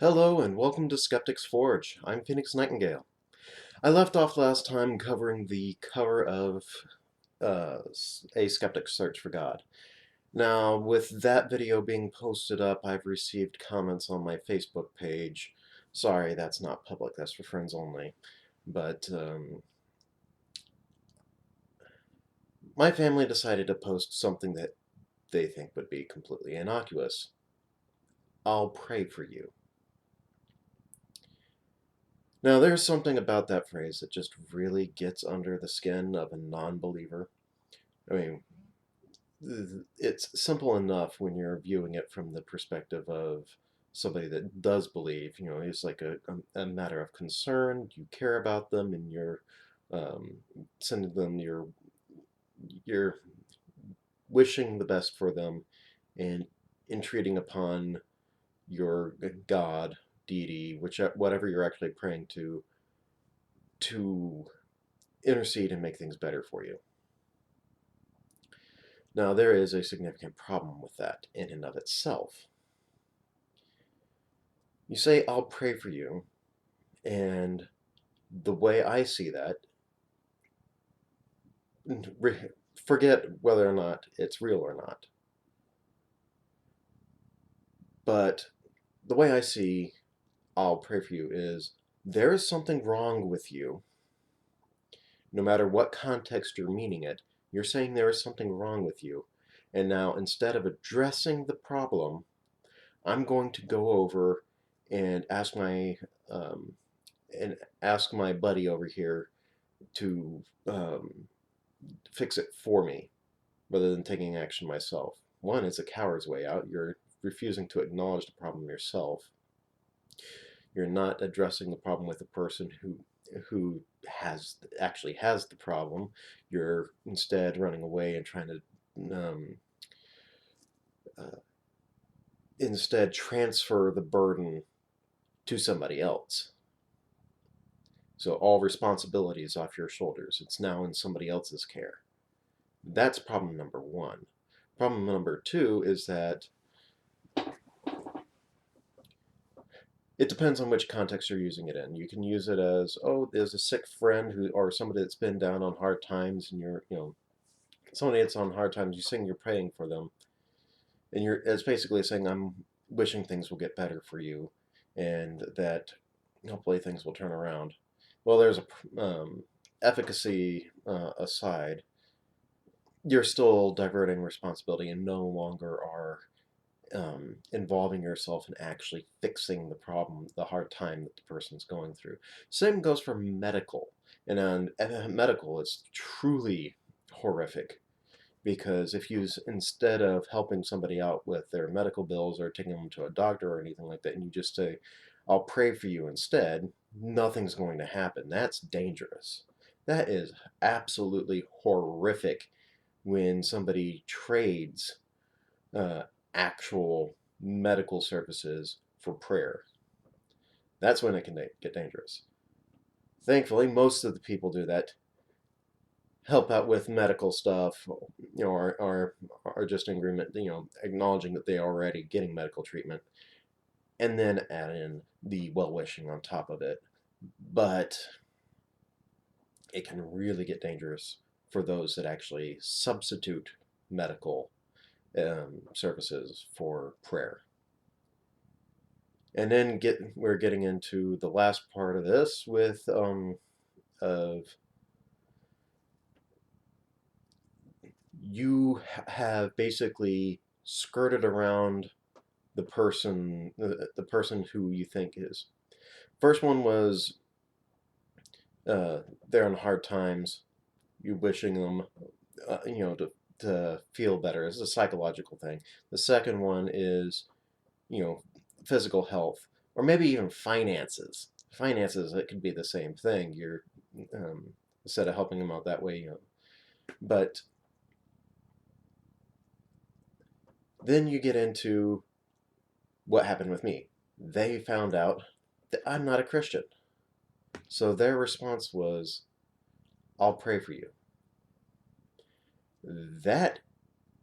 Hello and welcome to Skeptic's Forge. I'm Phoenix Nightingale. I left off last time covering the cover of A Skeptic's Search for God. Now, with that video being posted up, I've received comments on my Facebook page. Sorry, that's not public, that's for friends only. But my family decided to post something that they think would be completely innocuous. I'll pray for you. Now, there's something about that phrase that just really gets under the skin of a non-believer. I mean, it's simple enough when you're viewing it from the perspective of somebody that does believe. It's like a matter of concern. You care about them, and you're um, sending them your wishing the best for them, and entreating upon your God, deity, whatever you're actually praying to intercede and make things better for you. Now, there is a significant problem with that in and of itself. You say, I'll pray for you, and the way I see that, forget whether or not it's real or not, but the way I see I'll pray for you is there is something wrong with you, no matter what context you're meaning it. You're saying there is something wrong with you, and now instead of addressing the problem, I'm going to go over and um, ask my buddy over here to fix it for me rather than taking action myself. One, it's a coward's way out. You're refusing to acknowledge the problem yourself. You're not addressing the problem with the person who actually has the problem. You're instead running away and trying to uh, instead transfer the burden to somebody else. So all responsibility is off your shoulders. It's now in somebody else's care. That's problem number one. Problem number two is that it depends on which context you're using it in. You can use it as, oh, there's a sick friend or somebody that's been down on hard times, and somebody that's on hard times, you sing, you're praying for them, and it's basically saying, I'm wishing things will get better for you, and that hopefully things will turn around. Well, there's a efficacy aside, you're still diverting responsibility and no longer are involving yourself in actually fixing the problem, the hard time that the person's going through. Same goes for medical. And on medical, it's truly horrific because if you, instead of helping somebody out with their medical bills or taking them to a doctor or anything like that, and you just say, I'll pray for you instead, nothing's going to happen. That's dangerous. That is absolutely horrific when somebody trades uh, actual medical services for prayer. That's when it can get dangerous. Thankfully, most of the people do that help out with medical stuff, are just in agreement, acknowledging that they are already getting medical treatment, and then add in the well-wishing on top of it. But it can really get dangerous for those that actually substitute medical services for prayer. And then we're getting into the last part of this with of you have basically skirted around the person who you think is. First one was they're in hard times. You wishing them, to feel better. It's a psychological thing. The second one is, you know, physical health, or maybe even finances. Finances, it could be the same thing. You're um, instead of helping them out that way, But then you get into what happened with me. They found out that I'm not a Christian. So their response was, I'll pray for you. That,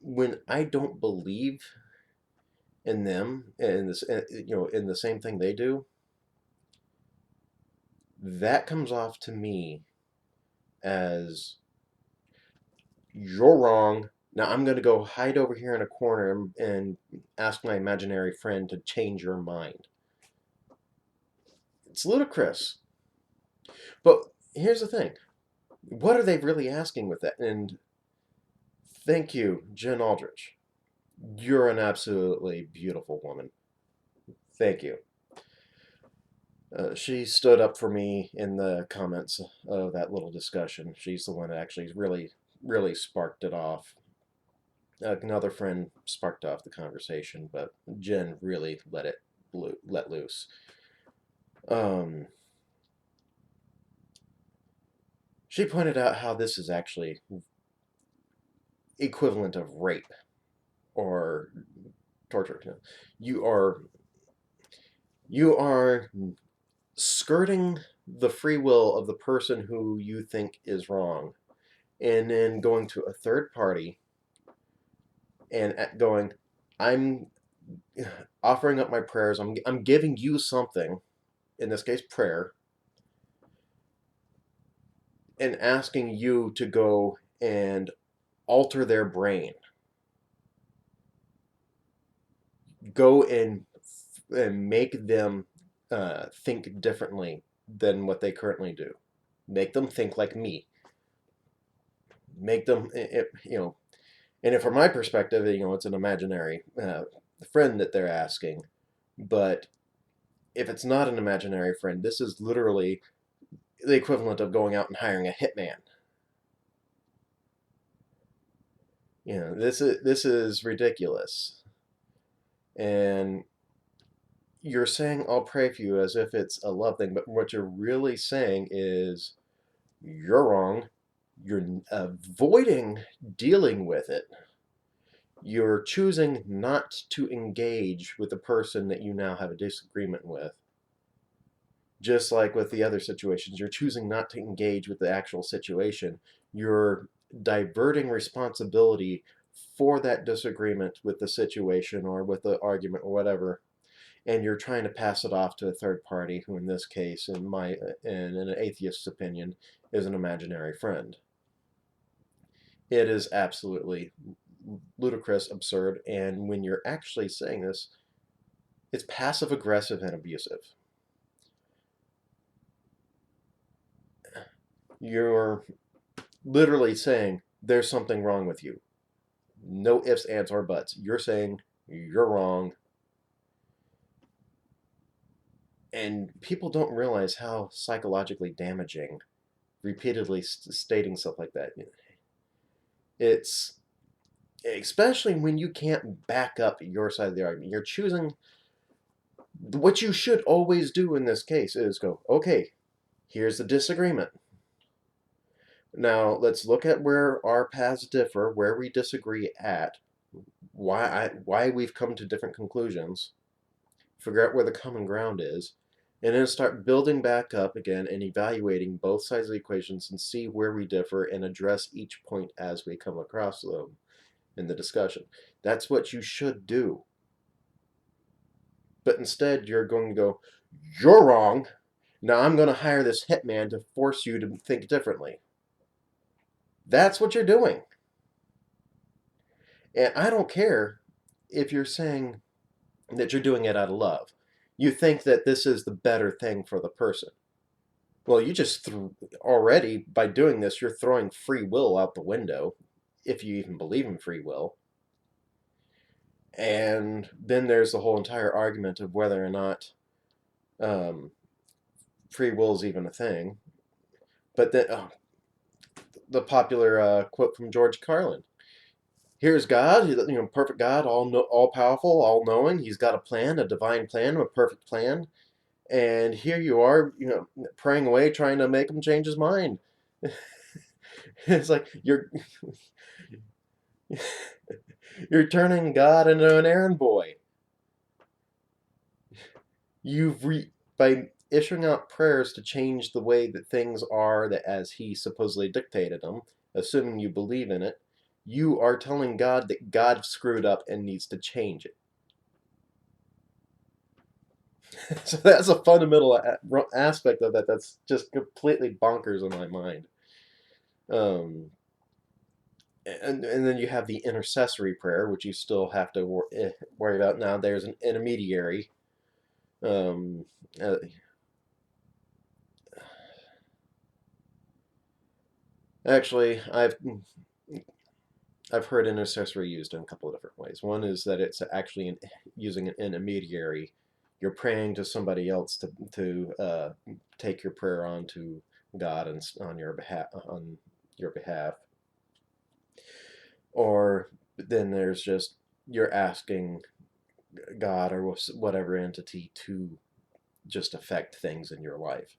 when I don't believe in them, in this, in the same thing they do, that comes off to me as you're wrong. Now I'm going to go hide over here in a corner and ask my imaginary friend to change your mind. It's ludicrous. But here's the thing. What are they really asking with that? And thank you, Jen Aldrich. You're an absolutely beautiful woman. Thank you. She stood up for me in the comments of that little discussion. She's the one that actually really sparked it off. Another friend sparked off the conversation, but Jen really let loose. She pointed out how this is actually equivalent of rape or torture. You are you are skirting the free will of the person who you think is wrong, and then going to a third party and going, I'm offering up my prayers. I'm giving you something, in this case, prayer, and asking you to go and alter their brain. Go and make them think differently than what they currently do. Make them think like me. Make them, and from my perspective, it's an imaginary friend that they're asking. But if it's not an imaginary friend, this is literally the equivalent of going out and hiring a hitman. This is ridiculous. And you're saying I'll pray for you as if it's a love thing, but what you're really saying is you're wrong. You're avoiding dealing with it. You're choosing not to engage with the person that you now have a disagreement with. Just like with the other situations, you're choosing not to engage with the actual situation. You're diverting responsibility for that disagreement with the situation or with the argument or whatever, and you're trying to pass it off to a third party who, in this case, in an atheist's opinion, is an imaginary friend. It is absolutely ludicrous, absurd, and when you're actually saying this, it's passive aggressive and abusive. You're literally saying there's something wrong with you. No ifs, ands, or buts. You're saying you're wrong. And people don't realize how psychologically damaging repeatedly stating stuff like that. It's especially when you can't back up your side of the argument. You're choosing what you should always do in this case is go, okay, here's the disagreement. Now let's look at where our paths differ, where we disagree at, why we've come to different conclusions, figure out where the common ground is, and then start building back up again and evaluating both sides of the equations and see where we differ and address each point as we come across them in the discussion. That's what you should do. But instead, you're going to go, you're wrong. Now I'm going to hire this hitman to force you to think differently. That's what you're doing. And I don't care if you're saying that you're doing it out of love. You think that this is the better thing for the person. Well, you just already, by doing this, you're throwing free will out the window, if you even believe in free will. And then there's the whole entire argument of whether or not free will is even a thing. But then, the popular quote from George Carlin. Here's God, perfect God, all powerful, all knowing. He's got a plan, a divine plan, a perfect plan. And here you are, praying away, trying to make him change his mind. It's like you're turning God into an errand boy. By issuing out prayers to change the way that things are, that as He supposedly dictated them, assuming you believe in it, you are telling God that God screwed up and needs to change it. So that's a fundamental aspect of that that's just completely bonkers in my mind. Um, and then you have the intercessory prayer, which you still have to worry about. Now there's an intermediary. Um, uh, Actually, I've heard intercessory used in a couple of different ways. One is that it's actually using an intermediary. You're praying to somebody else to take your prayer on to God and on your behalf. Or then there's just you're asking God or whatever entity to just affect things in your life.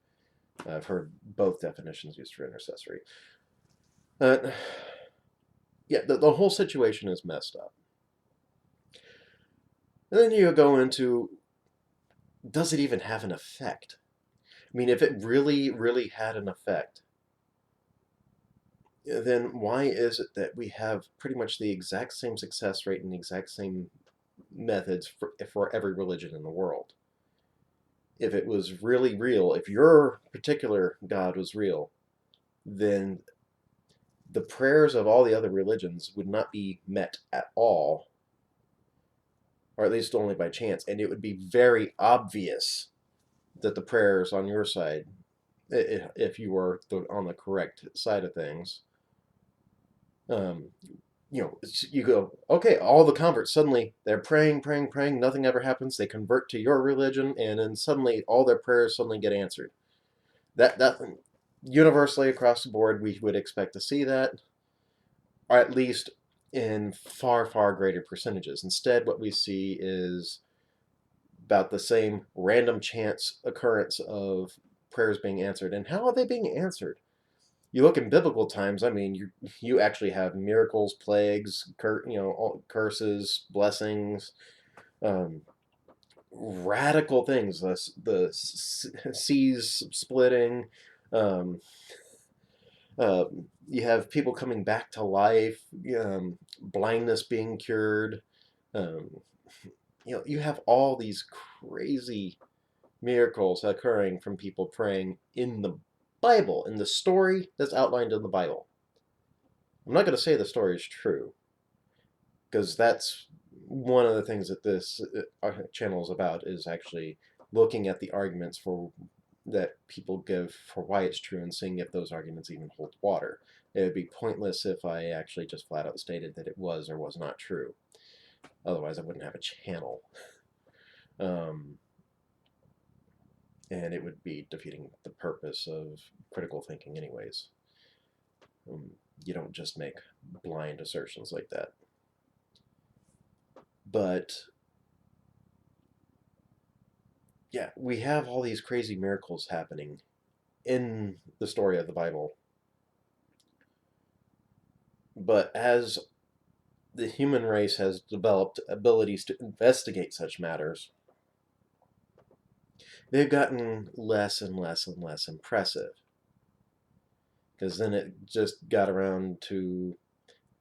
I've heard both definitions used for intercessory. Uh, yeah, the whole situation is messed up. And then you go into, does it even have an effect? I mean, if it really, really had an effect, then why is it that we have pretty much the exact same success rate and the exact same methods for every religion in the world? If it was really real, if your particular God was real, then the prayers of all the other religions would not be met at all, or at least only by chance, and it would be very obvious that the prayers on your side, if you were on the correct side of things, um, you go, okay, all the converts suddenly they're praying, praying, praying, nothing ever happens. They convert to your religion, and then suddenly all their prayers suddenly get answered. That universally across the board, we would expect to see that, or at least in far, far greater percentages. Instead, what we see is about the same random chance occurrence of prayers being answered. And how are they being answered? You look in biblical times. I mean, you actually have miracles, plagues, curses, blessings, um, radical things. The seas splitting. Um, uh, you have people coming back to life. Blindness being cured. Um, you have all these crazy miracles occurring from people praying in the Bible, in the story that's outlined in the Bible. I'm not going to say the story is true, because that's one of the things that this channel is about, is actually looking at the arguments for that people give for why it's true and seeing if those arguments even hold water. It would be pointless if I actually just flat out stated that it was or was not true. Otherwise, I wouldn't have a channel. Um, and it would be defeating the purpose of critical thinking anyways. You don't just make blind assertions like that. But yeah, we have all these crazy miracles happening in the story of the Bible. But as the human race has developed abilities to investigate such matters, they've gotten less and less and less impressive. Because then it just got around to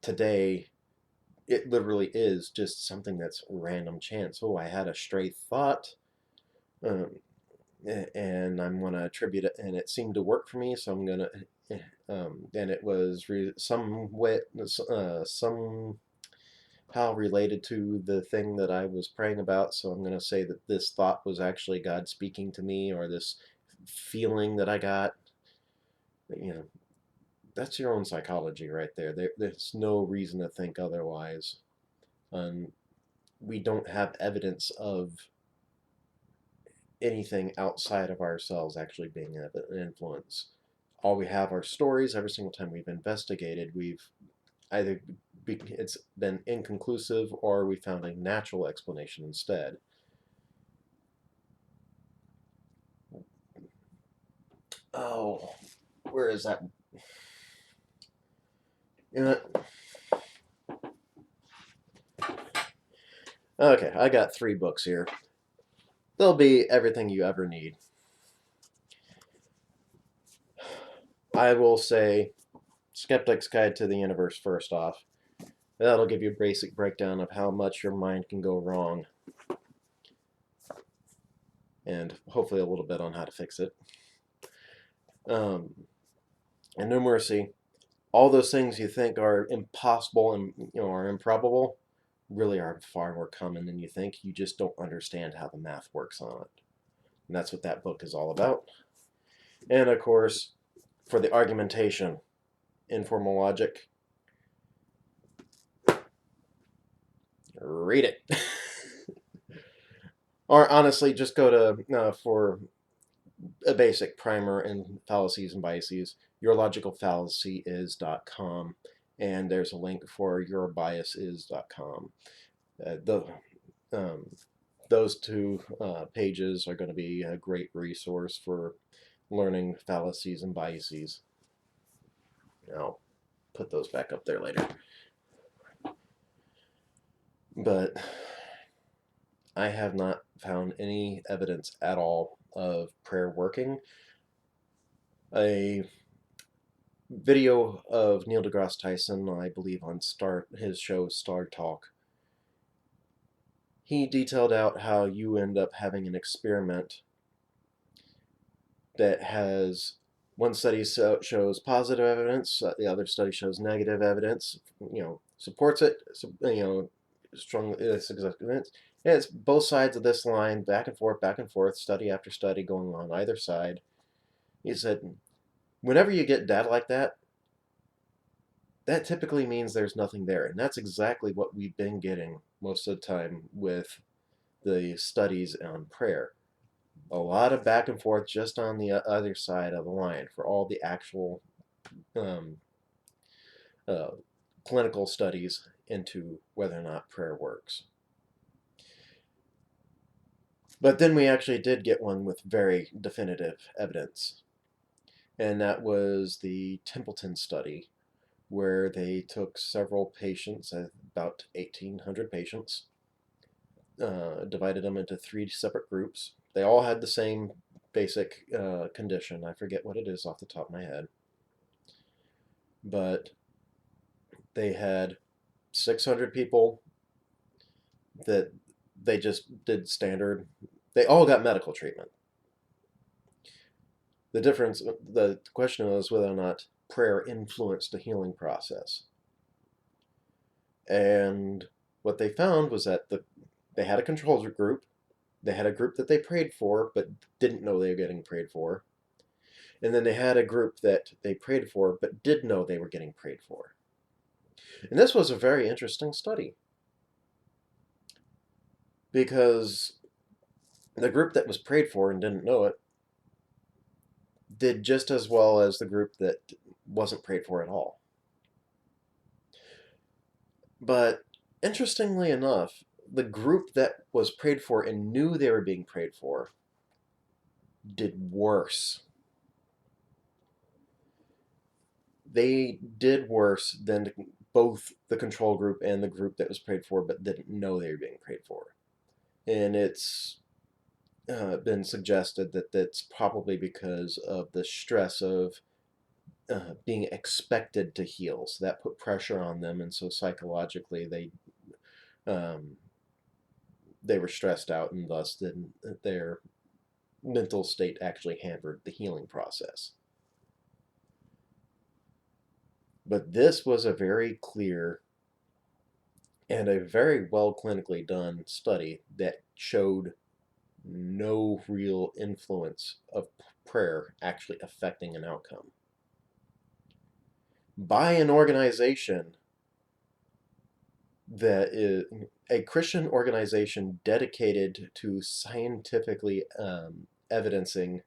today, it literally is just something that's random chance. Oh, I had a stray thought, um, and I'm going to attribute it, and it seemed to work for me, so I'm going to. And it was somehow related to the thing that I was praying about. So I'm going to say that this thought was actually God speaking to me, or this feeling that I got. You know, that's your own psychology right there. There's no reason to think otherwise. We don't have evidence of anything outside of ourselves actually being an influence. All we have are stories. Every single time we've investigated, we've either it's been inconclusive or we found a natural explanation instead. Oh, where is that? You know, okay, I got 3 books here. They'll be everything you ever need. I will say Skeptic's Guide to the Universe first off. That'll give you a basic breakdown of how much your mind can go wrong. and hopefully a little bit on how to fix it. And numeracy, all those things you think are impossible and are improbable really are far more common than you think. You just don't understand how the math works on it. And that's what that book is all about. And of course, for the argumentation, informal logic, read it. Or honestly, just go to, for a basic primer in fallacies and biases, yourlogicalfallacyis.com, and there's a link for yourbiasis.com. The those two pages are going to be a great resource for learning fallacies and biases. I'll put those back up there later. But I have not found any evidence at all of prayer working. A video of Neil deGrasse Tyson, I believe on his show Star Talk, he detailed out how you end up having an experiment that has one study shows positive evidence, the other study shows negative evidence, supports it, strong evidence. And it's both sides of this line, back and forth, study after study going on either side. He said, whenever you get data like that, that typically means there's nothing there. And that's exactly what we've been getting most of the time with the studies on prayer. A lot of back and forth just on the other side of the line for all the actual uh, clinical studies into whether or not prayer works. But then we actually did get one with very definitive evidence, and that was the Templeton study, where they took several patients, about 1,800 patients, divided them into 3 separate groups. They all had the same basic condition. I forget what it is off the top of my head. But they had 600 people that they just did standard. They all got medical treatment. The question was whether or not prayer influenced the healing process. And what they found was that they had a control group. They had a group that they prayed for but didn't know they were getting prayed for. And then they had a group that they prayed for but did know they were getting prayed for. And this was a very interesting study, because the group that was prayed for and didn't know it did just as well as the group that wasn't prayed for at all. But interestingly enough, the group that was prayed for and knew they were being prayed for did worse. They did worse than both the control group and the group that was prayed for but didn't know they were being prayed for. And it's been suggested that that's probably because of the stress of being expected to heal. So that put pressure on them, and so psychologically they were stressed out, and thus then their mental state actually hampered the healing process. But this was a very clear and a very well clinically done study that showed no real influence of prayer actually affecting an outcome. By an organization that is a Christian organization dedicated to scientifically evidencing,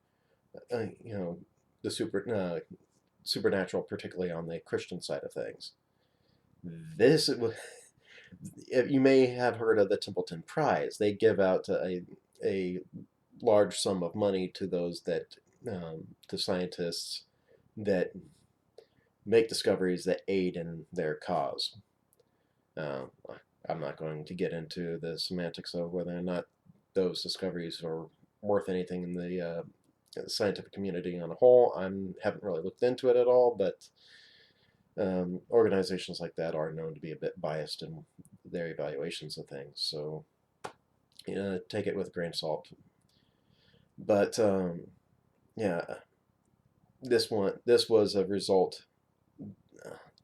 the supernatural, particularly on the Christian side of things. This, you may have heard of the Templeton Prize. They give out a large sum of money to those that, to scientists that make discoveries that aid in their cause. I'm not going to get into the semantics of whether or not those discoveries are worth anything in the scientific community on a whole. I haven't really looked into it at all, but organizations like that are known to be a bit biased in their evaluations of things. So take it with a grain of salt. But yeah, this was a result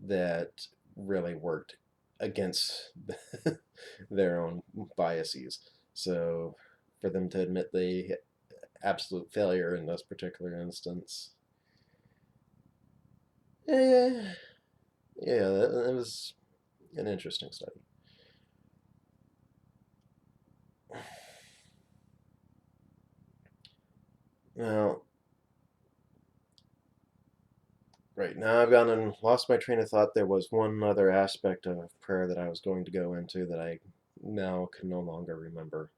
that really worked against their own biases. So for them to admit the absolute failure in this particular instance, eh, yeah, that was an interesting study. Now, right now I've gone and lost my train of thought. There was one other aspect of prayer that I was going to go into that I now can no longer remember.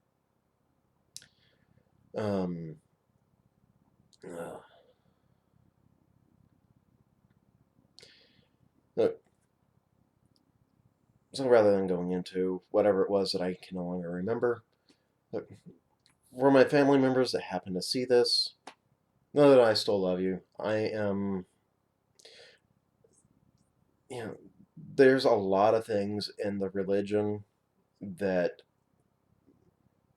Um, uh, look, so rather than going into whatever it was that I can no longer remember, look, for my family members that happen to see this, know that I still love you. I am, you know, there's a lot of things in the religion that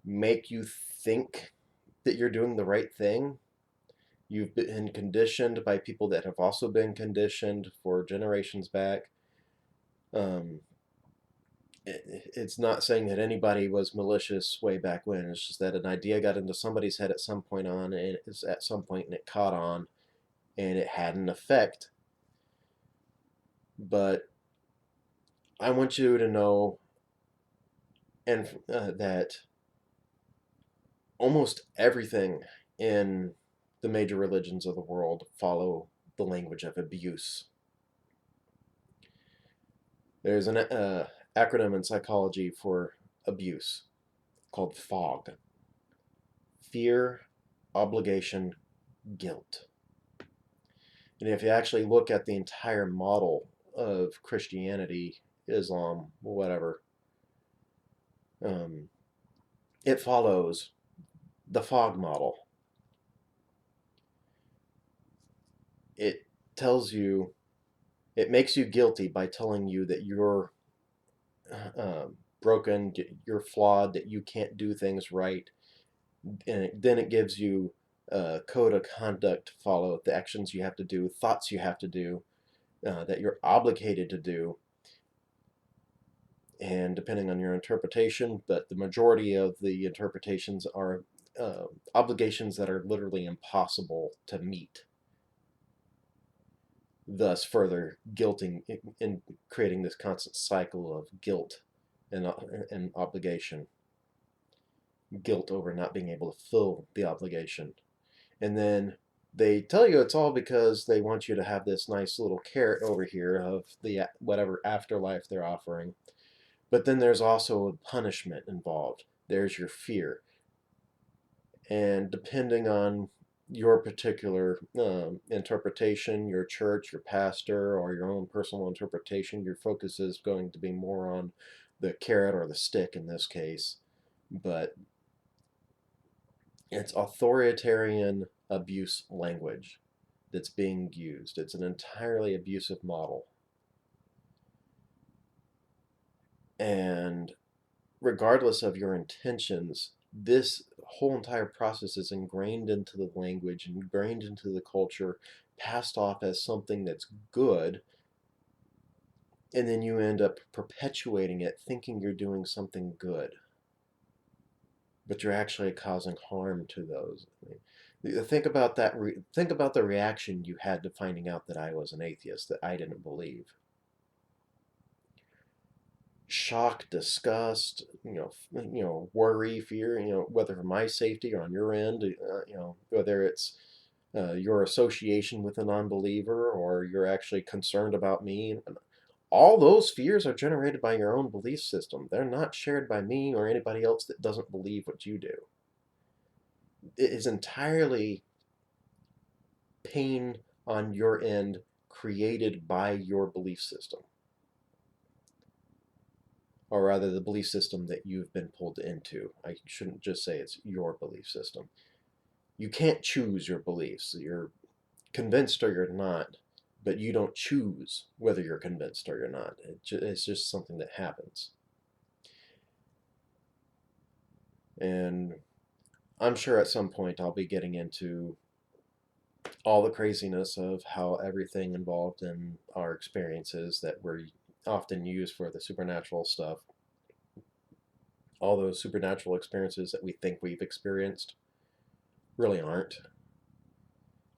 make you think that you're doing the right thing. You've been conditioned by people that have also been conditioned for generations back. Um, it's not saying that anybody was malicious way back when. It's just that an idea got into somebody's head at some point on, and it's at some point, and it caught on, and it had an effect. But I want you to know, and that almost everything in the major religions of the world follow the language of abuse. There's an acronym in psychology for abuse called FOG: fear, obligation, guilt. And if you actually look at the entire model of Christianity, Islam, whatever, um, it follows the FOG model. It tells you, it makes you guilty by telling you that you're broken, you're flawed, that you can't do things right, and then it gives you a code of conduct to follow, the actions you have to do, thoughts you have to do, that you're obligated to do, and depending on your interpretation, but the majority of the interpretations are obligations that are literally impossible to meet, thus further guilting and creating this constant cycle of guilt and obligation. Guilt over not being able to fill the obligation. And then they tell you it's all because they want you to have this nice little carrot over here of the whatever afterlife they're offering. But then there's also a punishment involved. There's your fear. And depending on your particular interpretation, your church, your pastor, or your own personal interpretation, your focus is going to be more on the carrot or the stick in this case. But it's authoritarian abuse language that's being used. It's an entirely abusive model. And regardless of your intentions, this whole entire process is ingrained into the language, ingrained into the culture, passed off as something that's good, and then you end up perpetuating it, thinking you're doing something good, but you're actually causing harm to those. Think about that. Think about the reaction you had to finding out that I was an atheist, that I didn't believe. Shock, disgust, worry, fear, whether for my safety or on your end, whether it's your association with a non-believer or you're actually concerned about me. All those fears are generated by your own belief system. They're not shared by me or anybody else that doesn't believe what you do. It is entirely pain on your end created by your belief system, or rather the belief system that you've been pulled into. I shouldn't just say it's your belief system. You can't choose your beliefs. You're convinced or you're not, but you don't choose whether you're convinced or you're not. It's just something that happens. And I'm sure at some point I'll be getting into all the craziness of how everything involved in our experiences that were often used for the supernatural stuff, all those supernatural experiences that we think we've experienced really aren't.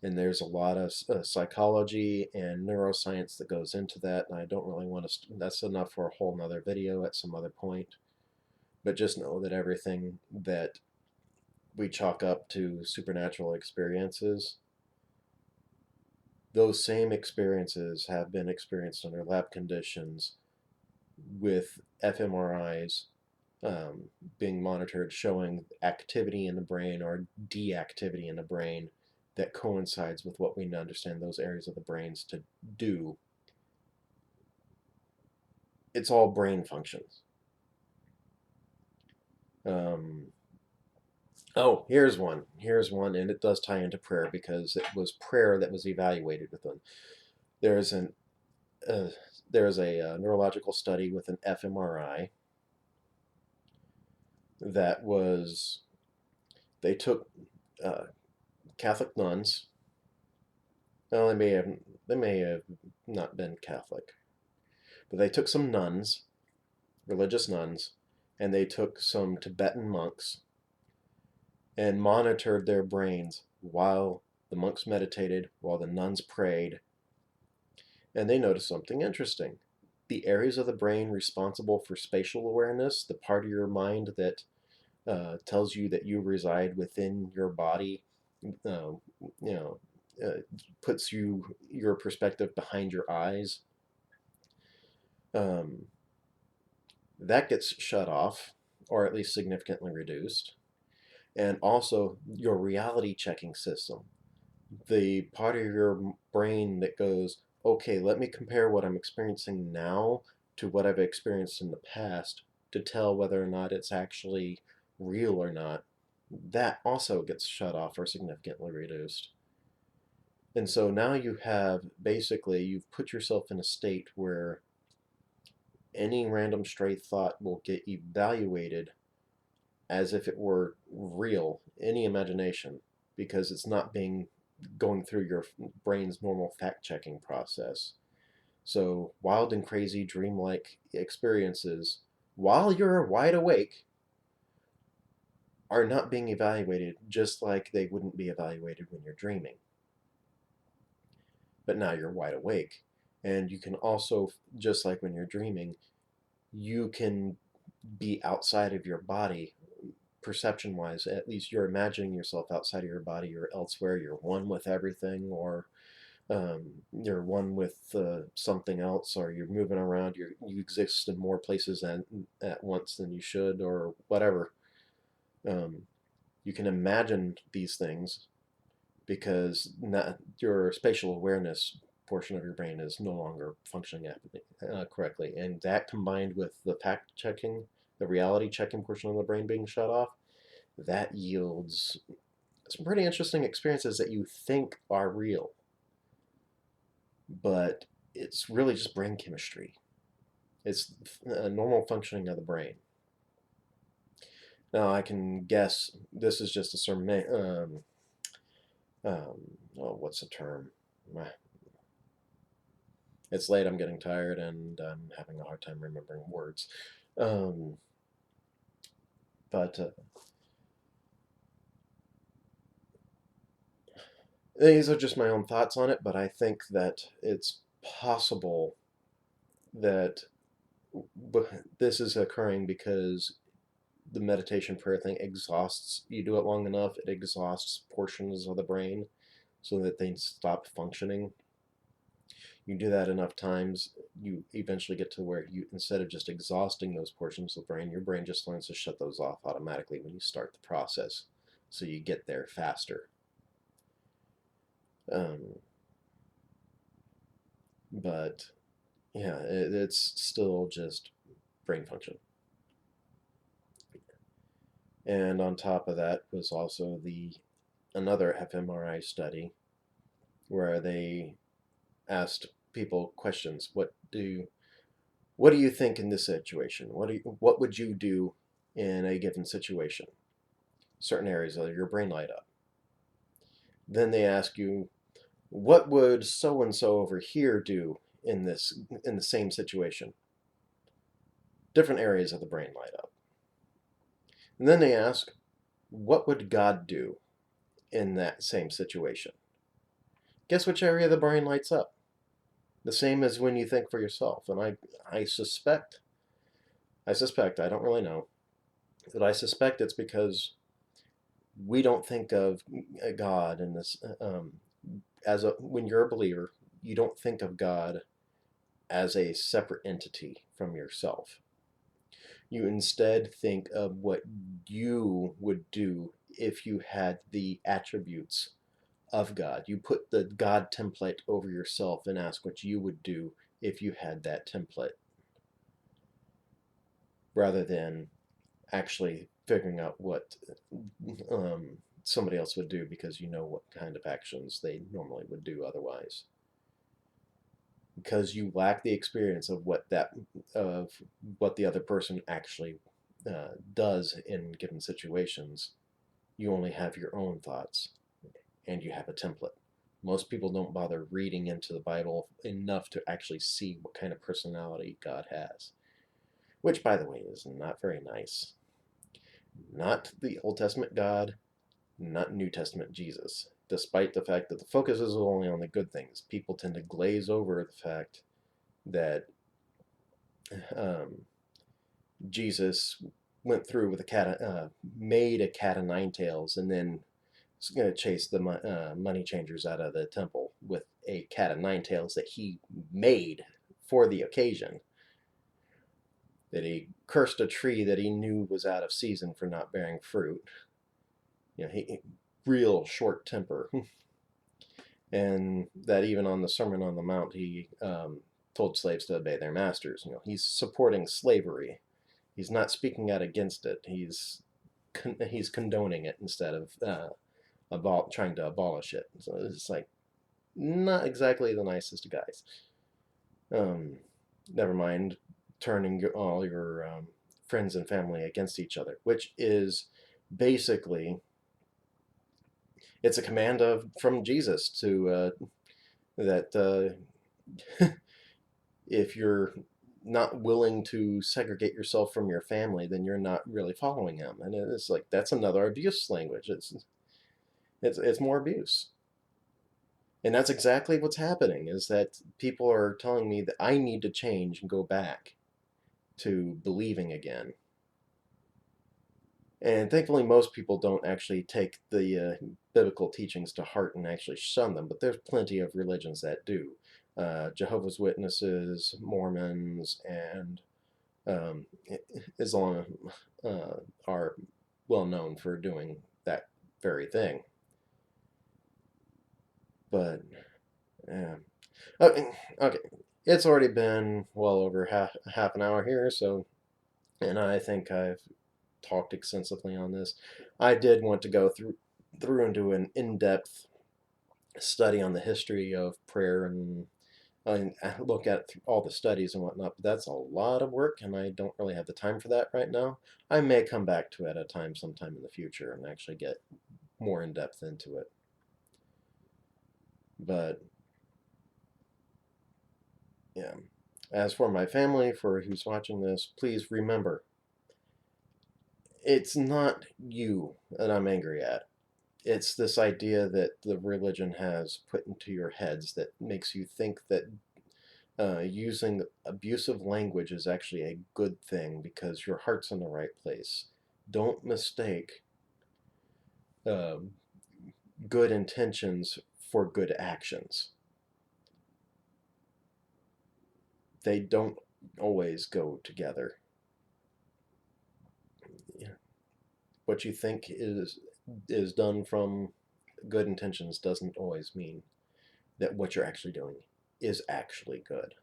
And there's a lot of psychology and neuroscience that goes into that, and I don't really want to. That's enough for a whole nother video at some other point. But just know that everything that we chalk up to supernatural experiences, those same experiences have been experienced under lab conditions with fMRIs being monitored, showing activity in the brain or deactivity in the brain that coincides with what we understand those areas of the brains to do. It's all brain functions. Um, oh, here's one. Here's one, and it does tie into prayer because it was prayer that was evaluated with them. There's an uh, there's a neurological study with an fMRI that was they took uh, Catholic nuns. Well, they may have not been Catholic, but they took some nuns, religious nuns, and they took some Tibetan monks and monitored their brains while the monks meditated, while the nuns prayed, and they noticed something interesting. The areas of the brain responsible for spatial awareness, the part of your mind that tells you that you reside within your body, uh, you know, uh, puts your perspective behind your eyes. Um, that gets shut off, or at least significantly reduced. And also your reality checking system, the part of your brain that goes, okay, let me compare what I'm experiencing now to what I've experienced in the past to tell whether or not it's actually real or not, that also gets shut off or significantly reduced. And so now you have basically, you've put yourself in a state where any random stray thought will get evaluated as if it were real, any imagination, because it's not being going through your brain's normal fact checking process. So, wild and crazy dreamlike experiences while you're wide awake are not being evaluated just like they wouldn't be evaluated when you're dreaming. But now you're wide awake. And you can also, just like when you're dreaming, you can be outside of your body perception wise. At least you're imagining yourself outside of your body or elsewhere. You're one with everything, or you're one with something else, or you're moving around. You exist in more places at once than you should, or whatever. Um, you can imagine these things because not, your spatial awareness portion of your brain is no longer functioning correctly. And that combined with the fact checking, the reality checking portion of the brain being shut off, that yields some pretty interesting experiences that you think are real, but it's really just brain chemistry. It's a normal functioning of the brain. Now, I can guess this is just a sermon. Oh, what's the term? It's late, I'm getting tired, and I'm having a hard time remembering words. Um, but these are just my own thoughts on it, but I think that it's possible that this is occurring because the meditation prayer thing exhausts, you do it long enough, it exhausts portions of the brain so that they stop functioning. You do that enough times, you eventually get to where you, instead of just exhausting those portions of the brain, your brain just learns to shut those off automatically when you start the process. So you get there faster. Um, but yeah, it's still just brain function. And on top of that was also the another fMRI study where they asked people questions. What do you think in this situation? What would you do in a given situation? certain areas of your brain light up. Then they ask you, what would so and so over here do in the same situation? Different areas of the brain light up. And then they ask, what would God do in that same situation? Guess which area of the brain lights up? The same as when you think for yourself. And I suspect, I don't really know, but I suspect it's because we don't think of God in this when you're a believer, you don't think of God as a separate entity from yourself. You instead think of what you would do if you had the attributes of God. You put the God template over yourself and ask what you would do if you had that template, rather than actually figuring out what somebody else would do because you know what kind of actions they normally would do otherwise. Because you lack the experience of what the other person actually does in given situations, you only have your own thoughts and you have a template. Most people don't bother reading into the Bible enough to actually see what kind of personality God has, which, by the way, is not very nice. Not the Old Testament God, not New Testament Jesus. Despite the fact that the focus is only on the good things, people tend to glaze over the fact that Jesus went through with made a cat of nine tails, and then was going to chase the money changers out of the temple with a cat of nine tails that he made for the occasion. That he cursed a tree that he knew was out of season for not bearing fruit. He real short temper. And that even on the Sermon on the Mount, he told slaves to obey their masters. He's supporting slavery. He's not speaking out against it. He's condoning it instead of trying to abolish it. So it's like not exactly the nicest of guys. Never mind turning all your friends and family against each other, which is basically, it's a command from Jesus to that if you're not willing to segregate yourself from your family, then you're not really following him. And it's like, that's another abuse language. It's more abuse. And that's exactly what's happening, is that people are telling me that I need to change and go back to believing again. And thankfully, most people don't actually take the biblical teachings to heart and actually shun them, but there's plenty of religions that do. Jehovah's Witnesses, Mormons, and Islam are well known for doing that very thing. But, yeah. Okay, it's already been well over half an hour here, so, and I think I've talked extensively on this. I did want to go through and do an in-depth study on the history of prayer and look at all the studies and whatnot, but that's a lot of work, and I don't really have the time for that right now. I may come back to it at a time sometime in the future and actually get more in-depth into it. But yeah, as for my family, for who's watching this, please remember, it's not you that I'm angry at. It's this idea that the religion has put into your heads that makes you think that using abusive language is actually a good thing because your heart's in the right place. Don't mistake good intentions for good actions. They don't always go together. What you think is done from good intentions doesn't always mean that what you're actually doing is actually good.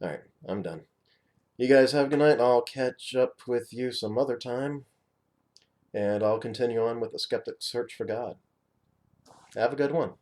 Alright, I'm done. You guys have a good night. I'll catch up with you some other time, and I'll continue on with the skeptic's search for God. Have a good one.